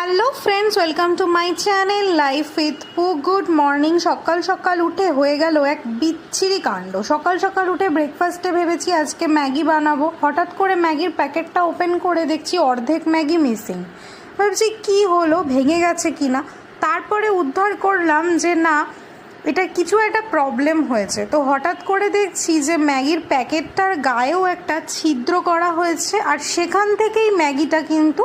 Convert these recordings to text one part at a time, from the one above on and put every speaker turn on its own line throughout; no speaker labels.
Hello friends, welcome to my channel life with Pu. Good morning. সকাল সকাল উঠে হয়ে গেল এক বিচ্ছিরি কাণ্ড। সকাল সকাল উঠে ব্রেকফাস্টে ভেবেছি আজকে ম্যাগি বানাবো। হঠাৎ করে ম্যাগির প্যাকেটটা ওপেন করে দেখছি অর্ধেক ম্যাগি মিসিং। ভাবছি কি হলো, ভেঙে গেছে কি না। তারপরে উদ্ধার করলাম যে না, এটা কিছু একটা প্রবলেম হয়েছে। তো হঠাৎ করে দেখছি যে ম্যাগির প্যাকেটটার গায়েও একটা ছিদ্র করা হয়েছে, আর সেখান থেকেই ম্যাগিটা কিন্তু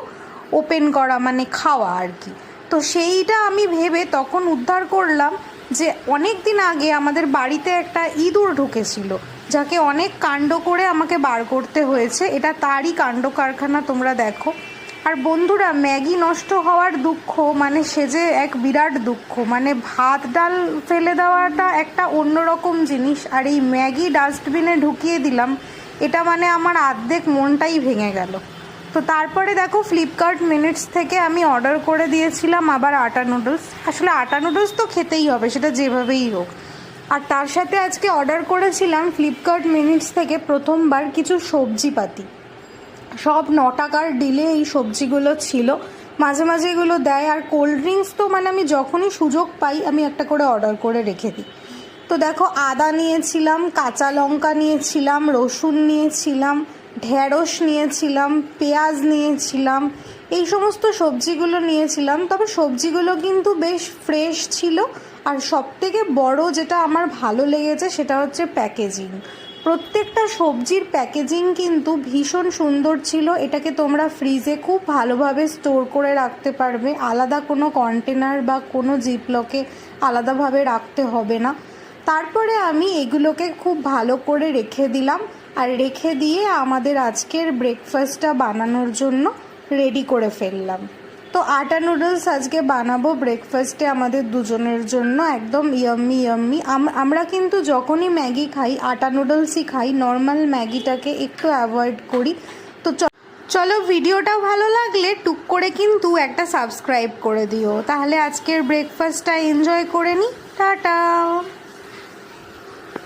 ওপেন করা, মানে খাওয়া আর কি। তো সেইটা আমি ভেবে তখন উদ্ধার করলাম যে অনেক দিন আগে আমাদের বাড়িতে একটা ইঁদুর ঢুকেছিল, যাকে অনেক কাণ্ড করে আমাকে বার করতে হয়েছে। এটা তারই কাণ্ড কারখানা, তোমরা দেখো। আর বন্ধুরা, ম্যাগি নষ্ট হওয়ার দুঃখ মানে সে যে এক বিরাট দুঃখ। মানে ভাত ডাল ফেলে দেওয়াটা একটা অন্যরকম জিনিস, আর এই ম্যাগি ডাস্টবিনে ঢুকিয়ে দিলাম, এটা মানে আমার অর্ধেক মনটাই ভেঙে গেল। তো তারপরে দেখো, ফ্লিপকার্ট মিনিটস থেকে আমি অর্ডার করে দিয়েছিলাম আবার আটা নুডলস। আসলে আটা নুডলস তো খেতেই হবে, সেটা যেভাবেই হোক। আর তার সাথে আজকে অর্ডার করেছিলাম ফ্লিপকার্ট মিনিটস থেকে প্রথমবার কিছু সবজিপাতি। সব 9 টাকার ডিলে এই সবজিগুলো ছিল। মাঝে মাঝে এগুলো দেয়। আর কোল্ড ড্রিঙ্কস তো মানে আমি যখনই সুযোগ পাই আমি একটা করে অর্ডার করে রেখে দিই। তো দেখো, আদা নিয়েছিলাম, কাঁচা লঙ্কা নিয়েছিলাম, রসুন নিয়েছিলাম, ঢেঁড়স নিয়েছিলাম, পেঁয়াজ নিয়েছিলাম, এই সমস্ত সবজিগুলো নিয়েছিলাম। তবে সবজিগুলো কিন্তু বেশ ফ্রেশ ছিল। আর সবথেকে বড় যেটা আমার ভালো লেগেছে সেটা হচ্ছে প্যাকেজিং। প্রত্যেকটা সবজির প্যাকেজিং কিন্তু ভীষণ সুন্দর ছিল। এটাকে তোমরা ফ্রিজে খুব ভালোভাবে স্টোর করে রাখতে পারবে। আলাদা কোনো কন্টেনার বা কোনো জিপলকে আলাদাভাবে রাখতে হবে না। তারপরে আমি এগুলোকে খুব ভালো করে রেখে দিলাম, আর রেখে দিয়ে আমাদের আজকের ব্রেকফাস্টটা বানানোর জন্য রেডি করে ফেললাম। তো আটা নুডলস আজকে বানাবো ব্রেকফাস্টে আমাদের দুজনের জন্য, একদম ইয়াম্মি ইয়াম্মি। আমরা কিন্তু যখনই ম্যাগি খাই আটা নুডলসই খাই, নর্মাল ম্যাগিটাকে একটু অ্যাভয়েড করি। তো চলো, ভিডিওটা ভালো লাগলে টুক করে কিন্তু একটা সাবস্ক্রাইব করে দিও। তাহলে আজকের ব্রেকফাস্টটা এনজয় করে নিই। টাটা।